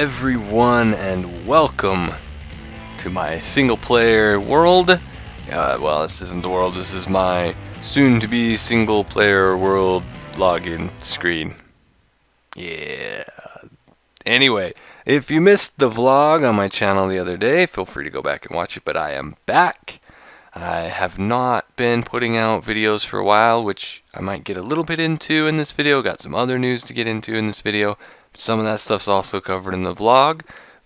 everyone, and welcome to my single player world. Well, this isn't the world, this is my soon-to-be single player world login screen. Yeah. Anyway, if you missed the vlog on my channel the other day, feel free to go back and watch it, but I am back. I have not been putting out videos for a while, which I might get a little bit into in this video. Got some other news to get into in this video. Some of that stuff's also covered in the vlog.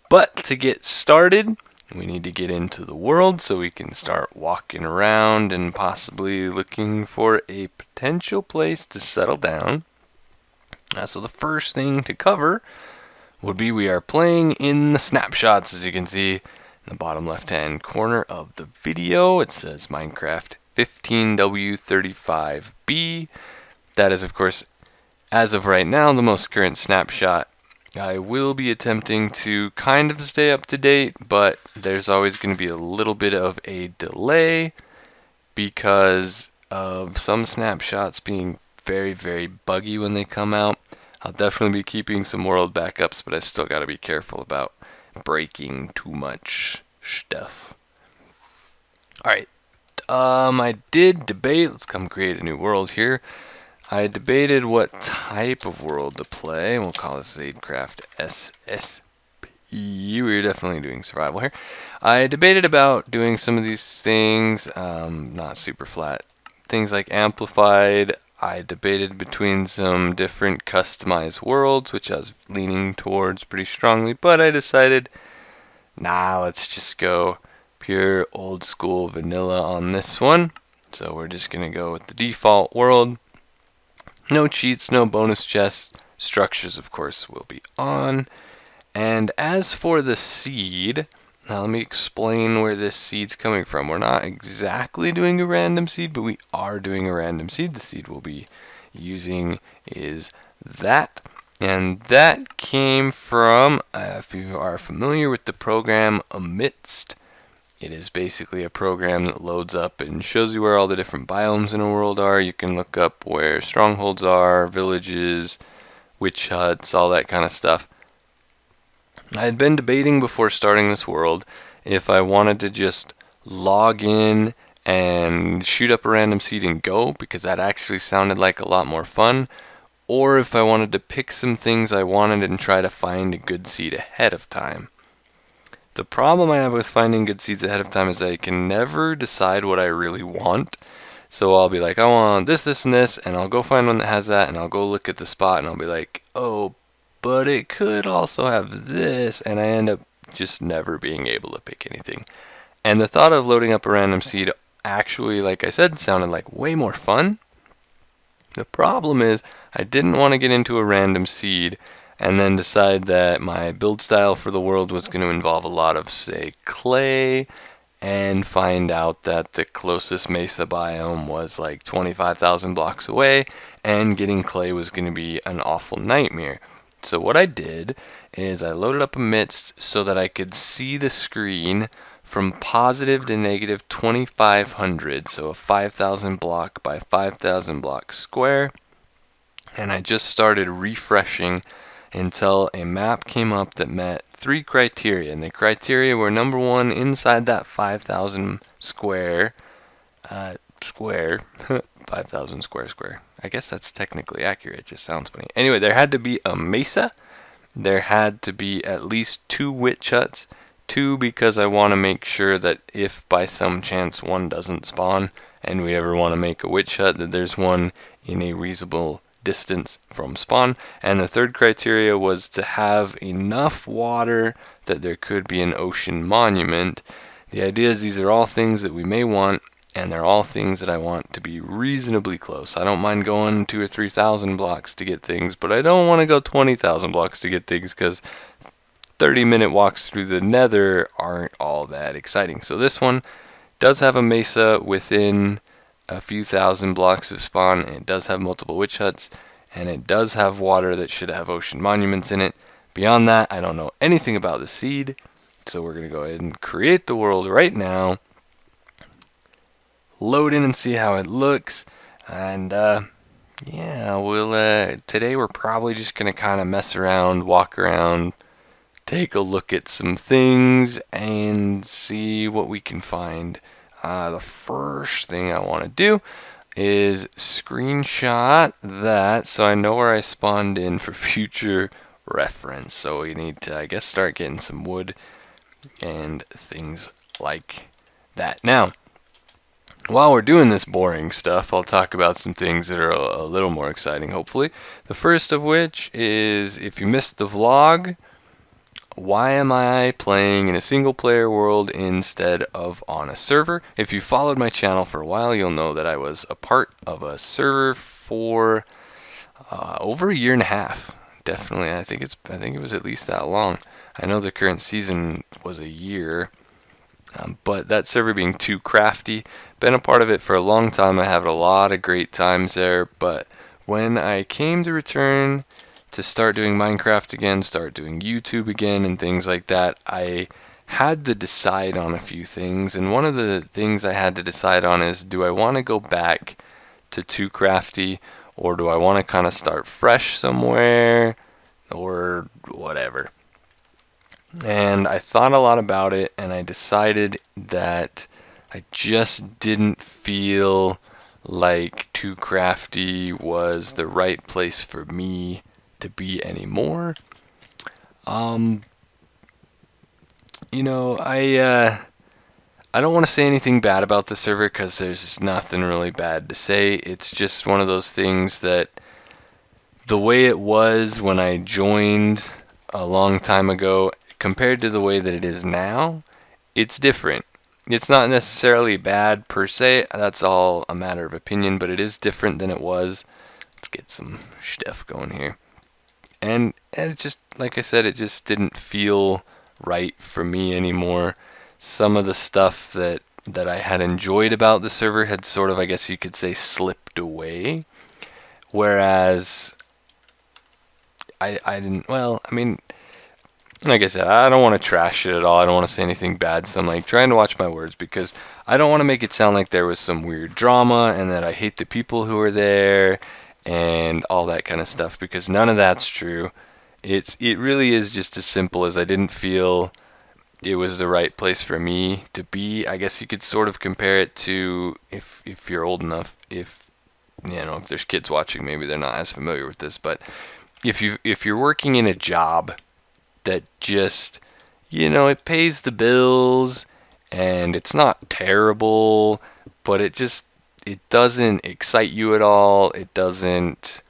But to get started, we need to get into the world so we can start walking around and possibly looking for a potential place to settle down. So the first thing to cover would be we are playing in the snapshots, as you can see in the bottom left hand corner of the video. It says Minecraft 15W35B. That is, of course, as of right now, the most current snapshot. I will be attempting to kind of stay up to date, but there's always going to be a little bit of a delay because of some snapshots being very, very buggy when they come out. I'll definitely be keeping some world backups, but I've still got to be careful about breaking too much stuff. Alright, I did debate. Let's come create a new world here. I debated what type of world to play. We'll call this XadeCraft SSP. We're definitely doing survival here. I debated about doing some of these things, not super flat. Things like amplified. I debated between some different customized worlds, which I was leaning towards pretty strongly, but I decided, nah, let's just go pure old school vanilla on this one. So we're just going to go with the default world. No cheats, no bonus chests. Structures, of course, will be on. And as for the seed, now let me explain where this seed's coming from. We're not exactly doing a random seed, but we are doing a random seed. The seed we'll be using is that. And that came from, if you are familiar with the program Amidst, it is basically a program that loads up and shows you where all the different biomes in a world are. You can look up where strongholds are, villages, witch huts, all that kind of stuff. I had been debating before starting this world if I wanted to just log in and shoot up a random seed and go, because that actually sounded like a lot more fun, or if I wanted to pick some things I wanted and try to find a good seed ahead of time. The problem I have with finding good seeds ahead of time is I can never decide what I really want. So I'll be like, I want this, this, and this, and I'll go find one that has that, and I'll go look at the spot, and I'll be like, oh, but it could also have this, and I end up just never being able to pick anything. And the thought of loading up a random seed actually, like I said, sounded like way more fun. The problem is I didn't want to get into a random seed and then decide that my build style for the world was going to involve a lot of, say, clay, and find out that the closest mesa biome was like 25,000 blocks away, and getting clay was going to be an awful nightmare. So what I did is I loaded up Amidst so that I could see the screen from positive to negative 2,500, so a 5,000 block by 5,000 block square, and I just started refreshing until a map came up that met 3 criteria, and the criteria were: number 1, inside that 5,000 square 5,000 square. I guess that's technically accurate, it just sounds funny. Anyway, there had to be a mesa, there had to be at least 2 witch huts, 2 because I want to make sure that if by some chance one doesn't spawn and we ever want to make a witch hut, that there's one in a reasonable distance from spawn. And the third criteria was to have enough water that there could be an ocean monument. The idea is these are all things that we may want, and they're all things that I want to be reasonably close. I don't mind going 2,000 or 3,000 blocks to get things, but I don't want to go 20,000 blocks to get things, because 30-minute walks through the nether aren't all that exciting. So this one does have a mesa within a few thousand blocks of spawn, and it does have multiple witch huts, and it does have water that should have ocean monuments in it. Beyond that, I don't know anything about the seed, so we're going to go ahead and create the world right now, load in and see how it looks, and yeah, we'll today we're probably just going to kind of mess around, walk around, take a look at some things and see what we can find. The first thing I want to do is screenshot that so I know where I spawned in for future reference. So we need to, I guess, start getting some wood and things like that. Now, while we're doing this boring stuff, I'll talk about some things that are a little more exciting, hopefully. The first of which is, if you missed the vlog, why am I playing in a single player world instead of on a server? If you followed my channel for a while, you'll know that I was a part of a server for over a year and a half. Definitely, I think it was at least that long. I know the current season was a year, but that server being too crafty, been a part of it for a long time. I had a lot of great times there, but when I came to return to start doing Minecraft again, start doing YouTube again and things like that, I had to decide on a few things, and one of the things I had to decide on is, do I want to go back to too crafty, or do I want to kind of start fresh somewhere, or whatever? And I thought a lot about it, and I decided that I just didn't feel like too crafty was the right place for me to be anymore. You know, I don't want to say anything bad about the server because there's nothing really bad to say. It's just one of those things that the way it was when I joined a long time ago compared to the way that it is now, it's different. It's not necessarily bad per se, that's all a matter of opinion, but it is different than it was. Let's get some stuff going here. And it just, like I said, it just didn't feel right for me anymore. Some of the stuff that I had enjoyed about the server had sort of, I guess you could say, slipped away. Whereas I didn't, well, I mean, like I said, I don't want to trash it at all. I don't want to say anything bad, so I'm like trying to watch my words because I don't want to make it sound like there was some weird drama and that I hate the people who are there and all that kind of stuff, because none of that's true. It really is just as simple as I didn't feel it was the right place for me to be. I guess you could sort of compare it to, if you're old enough, if there's kids watching, maybe they're not as familiar with this, but if you're working in a job that just, it pays the bills and it's not terrible, but it doesn't excite you at all. It doesn't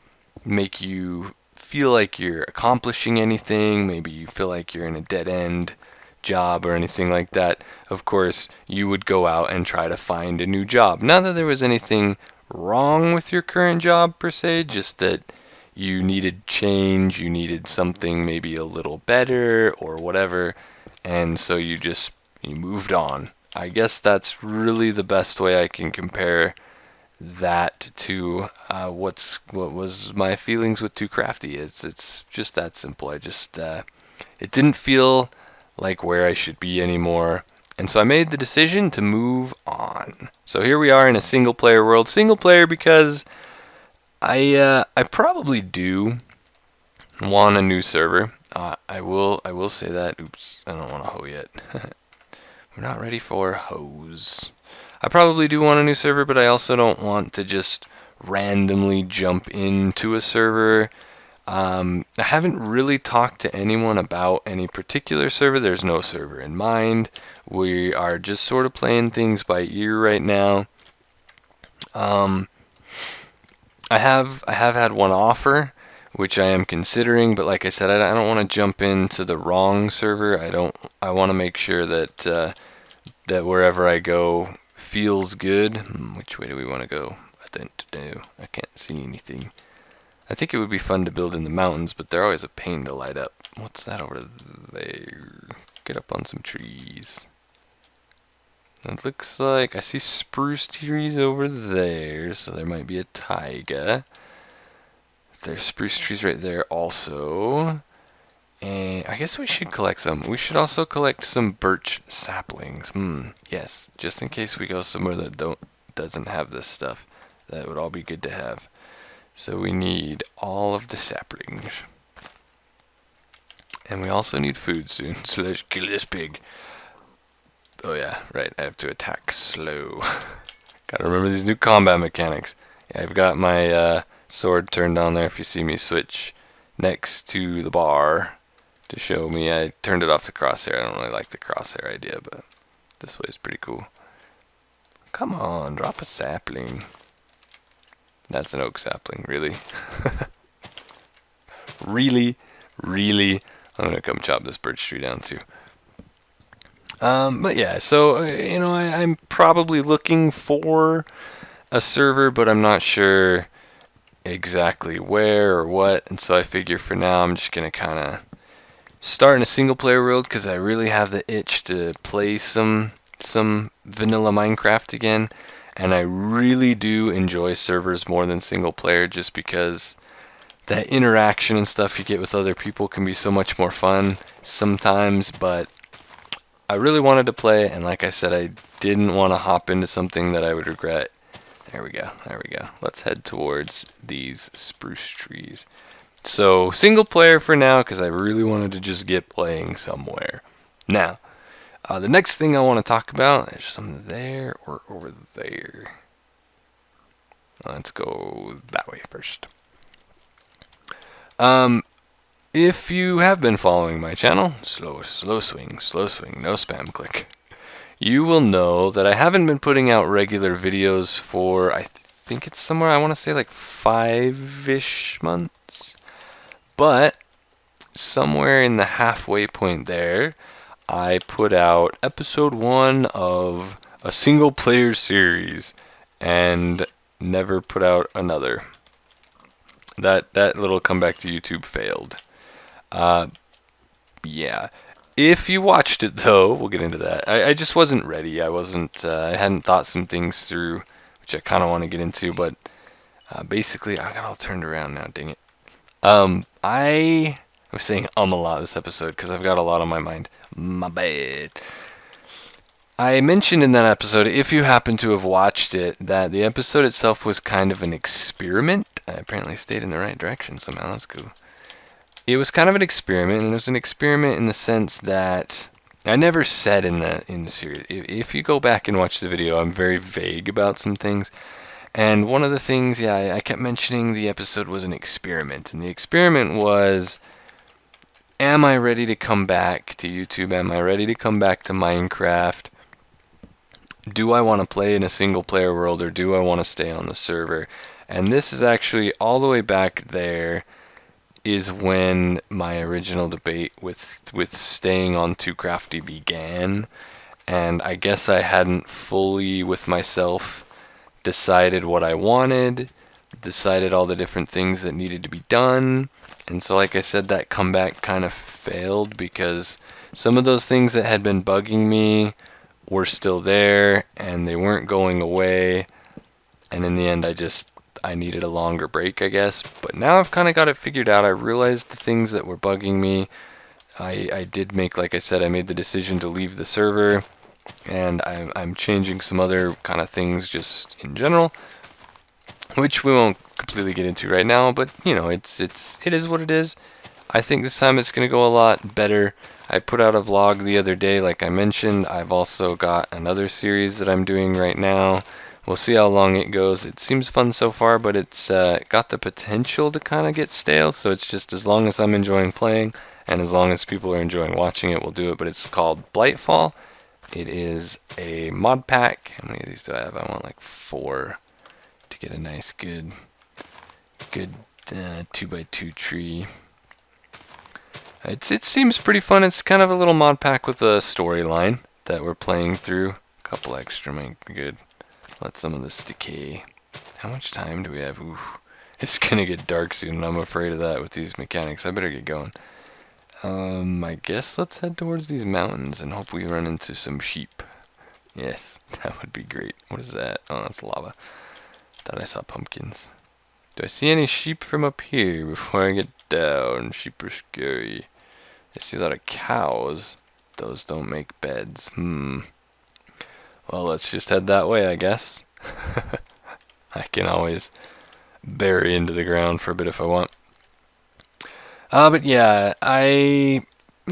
make you feel like you're accomplishing anything. Maybe you feel like you're in a dead end job or anything like that. Of course, you would go out and try to find a new job. Not that there was anything wrong with your current job per se, just that you needed change, you needed something maybe a little better or whatever, and so you moved on. I guess that's really the best way I can compare that to what was my feelings with Too Crafty. It's just that simple. It didn't feel like where I should be anymore, and so I made the decision to move on. So here we are in a single player world. Single player because I probably do want a new server. I will say that. Oops, I don't want to hoe yet. We're not ready for hose. I probably do want a new server, but I also don't want to just randomly jump into a server. I haven't really talked to anyone about any particular server. There's no server in mind. We are just sort of playing things by ear right now. I have had one offer, which I am considering, but like I said, I don't want to jump into the wrong server. I want to make sure that that wherever I go feels good. Which way do we want to go? I can't see anything. I think it would be fun to build in the mountains, but they're always a pain to light up. What's that over there? Get up on some trees. It looks like I see spruce trees over there, so there might be a taiga. There's spruce trees right there also. And I guess we should collect some. We should also collect some birch saplings. Yes, just in case we go somewhere that doesn't have this stuff. That would all be good to have. So we need all of the saplings. And we also need food soon, so let's kill this pig. Oh yeah, right, I have to attack slow. Gotta remember these new combat mechanics. Yeah, I've got my sword turned on there if you see me switch next to the bar to show me. I turned it off the crosshair. I don't really like the crosshair idea, but this way is pretty cool. Come on, drop a sapling. That's an oak sapling, really? Really? I'm gonna come chop this birch tree down too. But yeah, so I'm probably looking for a server, but I'm not sure exactly where or what, and so I figure for now I'm just gonna kind of start in a single player world because I really have the itch to play some vanilla Minecraft again, and I really do enjoy servers more than single player just because that interaction and stuff you get with other people can be so much more fun sometimes. But I really wanted to play, and like I said, I didn't want to hop into something that I would regret. There we go. Let's head towards these spruce trees. So, single player for now, because I really wanted to just get playing somewhere. Now, the next thing I want to talk about is some there or over there. Let's go that way first. If you have been following my channel, slow swing, no spam click, you will know that I haven't been putting out regular videos for, I think it's somewhere, I want to say like 5-ish months. But somewhere in the halfway point there, I put out episode 1 of a single player series and never put out another. That little comeback to YouTube failed. Yeah. If you watched it though, we'll get into that. I just wasn't ready. I hadn't thought some things through, which I kind of want to get into, but basically I got all turned around now, dang it. I'm saying a lot this episode because I've got a lot on my mind. My bad. I mentioned in that episode, if you happen to have watched it, that the episode itself was kind of an experiment. I apparently stayed in the right direction somehow. That's cool. It was kind of an experiment, and it was an experiment in the sense that I never said in the series. If you go back and watch the video, I'm very vague about some things. And one of the things, I kept mentioning the episode was an experiment, and the experiment was, am I ready to come back to YouTube? Am I ready to come back to Minecraft? Do I want to play in a single player world, or do I want to stay on the server? And this is actually all the way back there is when my original debate with staying on Too Crafty began. And I guess I hadn't fully with myself decided what I wanted, decided all the different things that needed to be done. And so like I said, that comeback kind of failed because some of those things that had been bugging me were still there and they weren't going away. And in the end, I needed a longer break, I guess. But now I've kind of got it figured out. I realized the things that were bugging me. I did make, like I said, I made the decision to leave the server. And I'm changing some other kind of things just in general, which we won't completely get into right now. But, it is what it is. I think this time it's going to go a lot better. I put out a vlog the other day, like I mentioned. I've also got another series that I'm doing right now. We'll see how long it goes. It seems fun so far, but it's got the potential to kind of get stale. So it's just as long as I'm enjoying playing and as long as people are enjoying watching it, we'll do it. But it's called Blightfall. It is a mod pack. How many of these do I have? I want like 4 to get a nice, good 2x2 tree. It seems pretty fun. It's kind of a little mod pack with a storyline that we're playing through. A couple extra might be good. Let some of this decay. How much time do we have? Ooh, it's gonna get dark soon, and I'm afraid of that with these mechanics. I better get going. I guess let's head towards these mountains and hope we run into some sheep. Yes, that would be great. What is that? Oh, that's lava. Thought I saw pumpkins. Do I see any sheep from up here before I get down? Sheep are scary. I see a lot of cows. Those don't make beds. Well, let's just head that way, I guess. I can always bury into the ground for a bit if I want. But yeah, I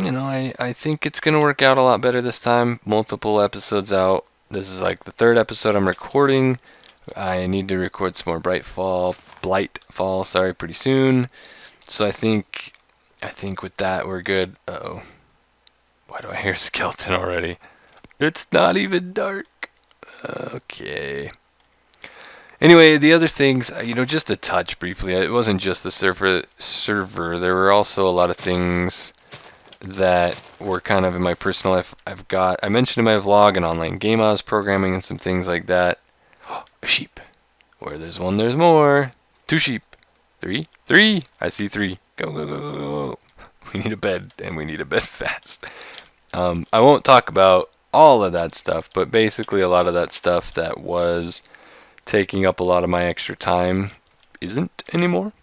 you know, I think it's going to work out a lot better this time. Multiple episodes out. This is like the third episode I'm recording. I need to record some more Blightfall, sorry, pretty soon. So I think with that we're good. Uh-oh. Why do I hear a skeleton already? It's not even dark. Okay. Anyway, the other things, just to touch briefly, it wasn't just the server. There were also a lot of things that were kind of in my personal life. I mentioned in my vlog an online game I was programming and some things like that. A sheep. Where there's one, there's more. 2 sheep. 3. I see 3. Go, go, go, go, go. We need a bed, and we need a bed fast. I won't talk about all of that stuff, but basically a lot of that stuff that was taking up a lot of my extra time isn't anymore.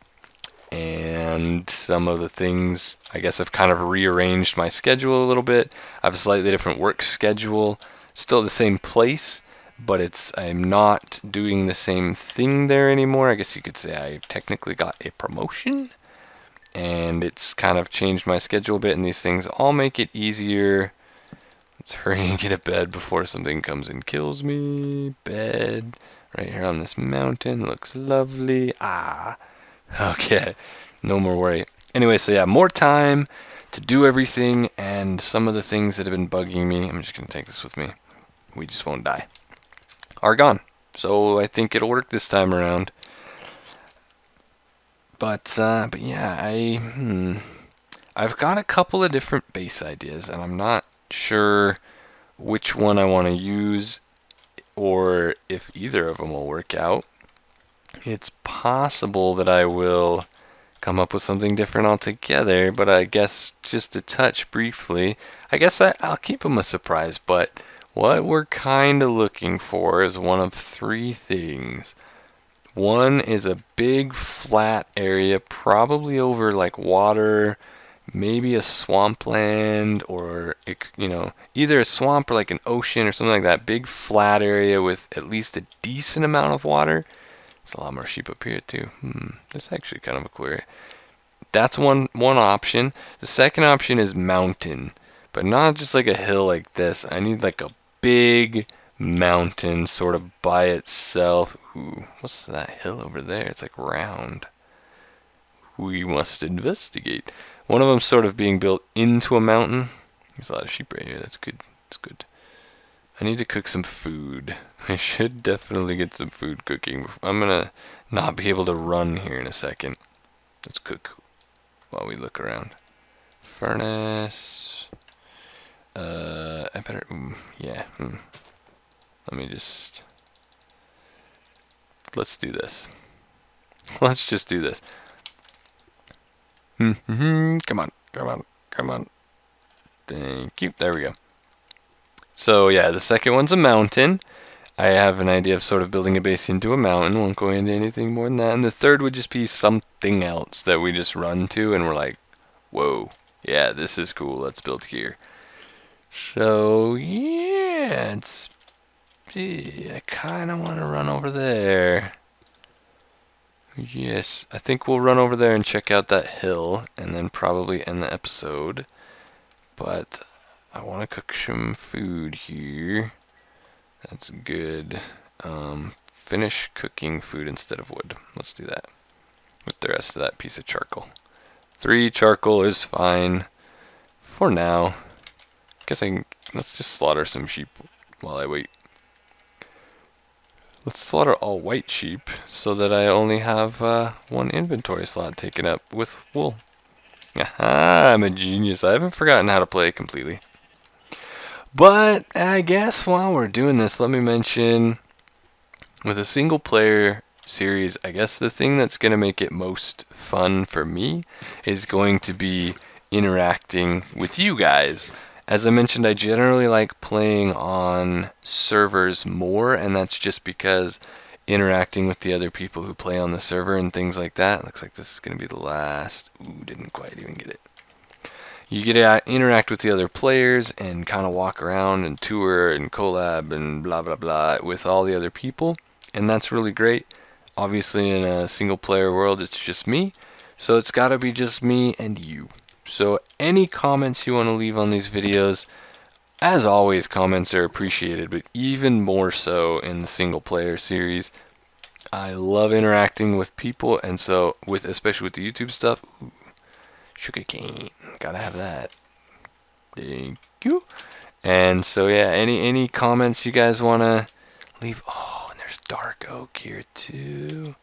And some of the things, I guess I've kind of rearranged my schedule a little bit. I have a slightly different work schedule, still the same place, but I'm not doing the same thing there anymore. I guess you could say I technically got a promotion, and it's kind of changed my schedule a bit, and these things all make it easier. Let's hurry and get a bed before something comes and kills me. Bed. Right here on this mountain. Looks lovely. Okay. No more worry. Anyway, so yeah, more time to do everything, and some of the things that have been bugging me, I'm just going to take this with me. We just won't die. Are gone. So I think it'll work this time around. But yeah, I've got a couple of different base ideas, and I'm not sure which one I want to use or if either of them will work out. It's possible that I will come up with something different altogether, but I guess just to touch briefly, I guess I'll keep them a surprise, but what we're kind of looking for is one of 3 things. One is a big flat area, probably over like water, maybe a swampland, or either a swamp or like an ocean or something like that. Big flat area with at least a decent amount of water. There's a lot more sheep up here too. That's actually kind of a cool area. That's one option. The second option is mountain, but not just like a hill like this. I need like a big mountain sort of by itself. Ooh, what's that hill over there? It's like round. We must investigate. One of them sort of being built into a mountain. There's a lot of sheep right here. That's good. That's good. I need to cook some food. I should definitely get some food cooking. I'm gonna not be able to run here in a second. Let's cook while we look around. Furnace. I better. Yeah. Let me just. Let's do this. Let's just do this. Come on. Thank you. There we go. So yeah, the second one's a mountain. I have an idea of sort of building a base into a mountain. Won't go into anything more than that. And the third would just be something else that we just run to and we're like, whoa, yeah, this is cool. Let's build here. So yeah, I kind of want to run over there. Yes, I think we'll run over there and check out that hill and then probably end the episode. But I want to cook some food here. That's good. Finish cooking food instead of wood. Let's do that with the rest of that piece of charcoal. 3 charcoal is fine for now. Let's just slaughter some sheep while I wait. Let's slaughter all white sheep so that I only have 1 inventory slot taken up with wool. Aha, I'm a genius. I haven't forgotten how to play completely. But I guess while we're doing this, let me mention, with a single player series, I guess the thing that's going to make it most fun for me is going to be interacting with you guys. As I mentioned, I generally like playing on servers more, and that's just because interacting with the other people who play on the server and things like that. Looks like this is going to be the last. Ooh, didn't quite even get it. You get to interact with the other players and kind of walk around and tour and collab and blah blah blah with all the other people, and that's really great. Obviously in a single player world it's just me, so it's gotta be just me and you. So any comments you want to leave on these videos, as always, comments are appreciated, but even more so in the single player series. I love interacting with people, and so especially with the YouTube stuff. Ooh, sugarcane, gotta have that. Thank you. And so yeah, any comments you guys wanna leave? Oh, and there's dark oak here too.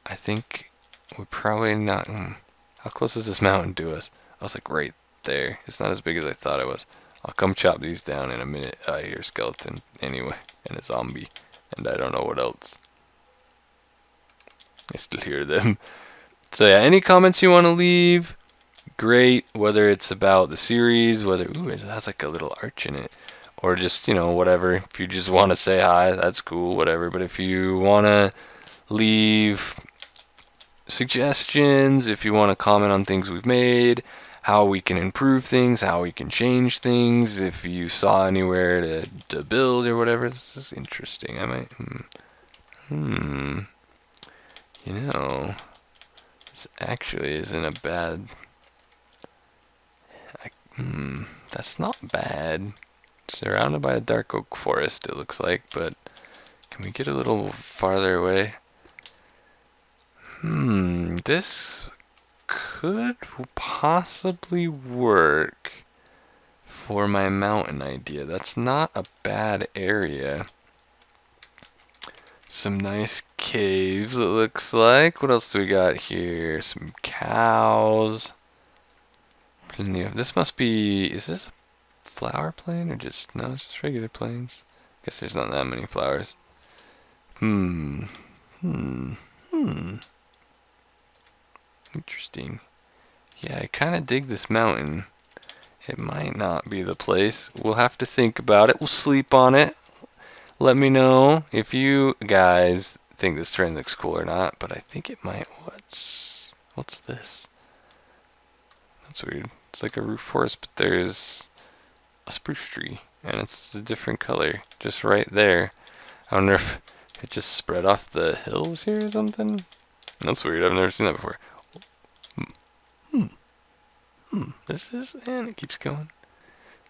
I think we're probably not. How close is this mountain to us? I was like right there. It's not as big as I thought it was. I'll come chop these down in a minute. I hear a skeleton anyway, and a zombie, and I don't know what else. I still hear them. So yeah, any comments you want to leave, great. Whether it's about the series, whether it has like a little arch in it, or just whatever. If you just want to say hi, that's cool. Whatever. But if you want to leave suggestions, if you want to comment on things we've made, how we can improve things, how we can change things, if you saw anywhere to build or whatever, this is interesting. I might, this actually isn't a bad, that's not bad. Surrounded by a dark oak forest, it looks like, but can we get a little farther away? This could possibly work for my mountain idea. That's not a bad area. Some nice caves, it looks like. What else do we got here? Some cows. Plenty of. This must be. Is this a flower plain or just. No, it's just regular plains. Guess there's not that many flowers. Interesting. Yeah, I kind of dig this mountain. It might not be the place. We'll have to think about it. We'll sleep on it. Let me know if you guys think this terrain looks cool or not, but I think it might. What's this? That's weird. It's like a roof forest, but there's a spruce tree, and it's a different color, just right there. I wonder if it just spread off the hills here or something? That's weird. I've never seen that before. This is, and it keeps going.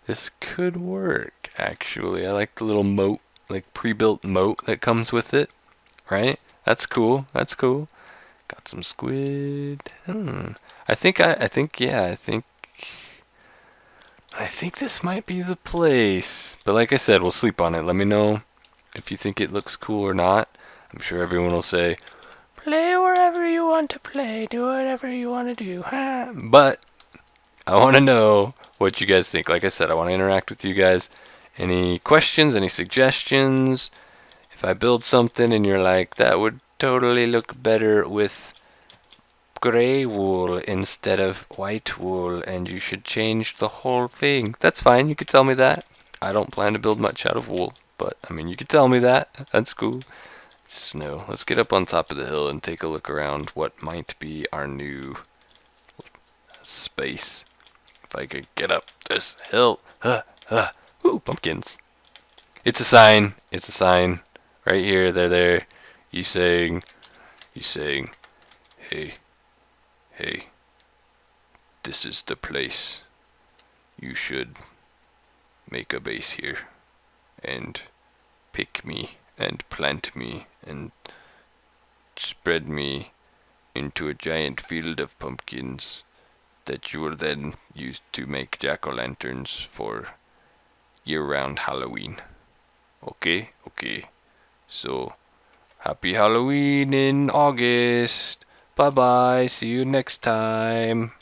This could work, actually. I like the little moat, like pre-built moat that comes with it, right? That's cool. That's cool. Got some squid. I think this might be the place. But like I said, we'll sleep on it. Let me know if you think it looks cool or not. I'm sure everyone will say, play wherever you want to play, do whatever you want to do. But I want to know what you guys think. Like I said, I want to interact with you guys. Any questions, any suggestions? If I build something and you're like, that would totally look better with gray wool instead of white wool, and you should change the whole thing, that's fine. You could tell me that. I don't plan to build much out of wool, but I mean, you could tell me that. That's cool. Snow. Let's get up on top of the hill and take a look around what might be our new space. If I could get up this hill. Ooh, pumpkins. It's a sign. It's a sign. Right here, they're there. He's saying, hey, this is the place. You should make a base here and pick me and plant me and spread me into a giant field of pumpkins that you will then use to make jack-o'-lanterns for year-round Halloween. Okay? Okay. So, happy Halloween in August. Bye-bye. See you next time.